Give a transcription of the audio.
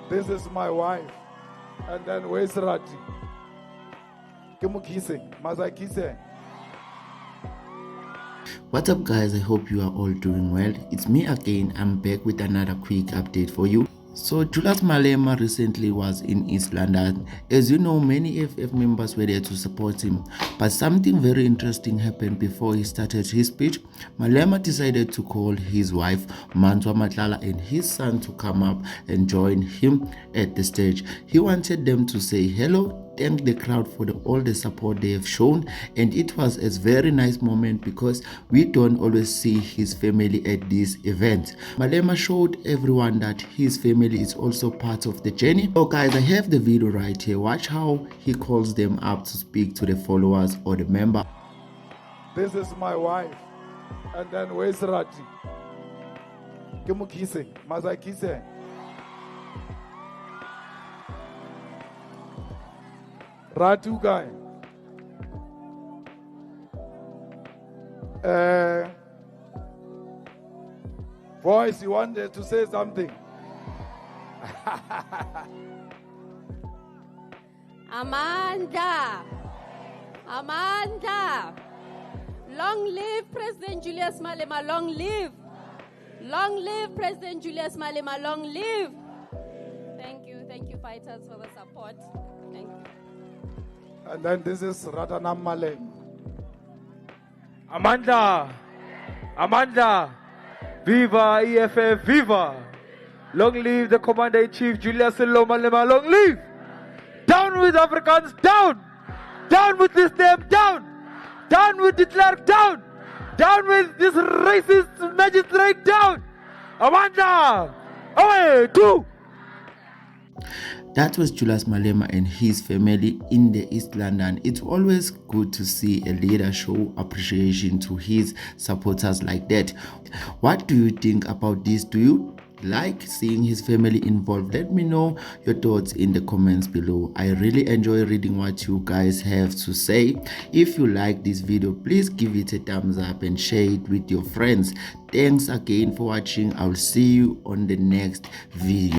This is my wife. And then where's Rati? Must I kiss her? What's up guys, I hope you are all doing well. It's me again. I'm back with another quick update for you. So Julius Malema recently was in East London. As you know, many FF members were there to support him, but something very interesting happened before he started his speech. Malema decided to call his wife Manzwa Matlala and his son to come up and join him at the stage. He wanted them to say hello, thank the crowd for all the support they have shown, and it was a very nice moment because we don't always see his family at these events. Malema showed everyone that his family is also part of the journey. So guys, I have the video right here. Watch how he calls them up to speak to the followers or the member. This is my wife. And then where's Rati? Must I kiss her? Ratu guy. Voice, you wanted to say something? Amanda! Long live President Julius Malema, long live! Long live President Julius Malema, long live! Thank you fighters for the support. Thank you. And then this is Ratanam Malema. Amanda, viva EFF, viva! Long live the Commander-in-Chief Julius Malema, long live! Down with Africans, down! Down with this name, down! Down with de Klerk, down! Down with this racist magistrate, down! Amanda! Away, two! That was Julius Malema and his family in the East London. It's always good to see a leader show appreciation to his supporters like that. What do you think about this? Do you like seeing his family involved? Let me know your thoughts in the comments below. I really enjoy reading what you guys have to say. If you like this video, please give it a thumbs up and share it with your friends. Thanks again for watching. I'll see you on the next video.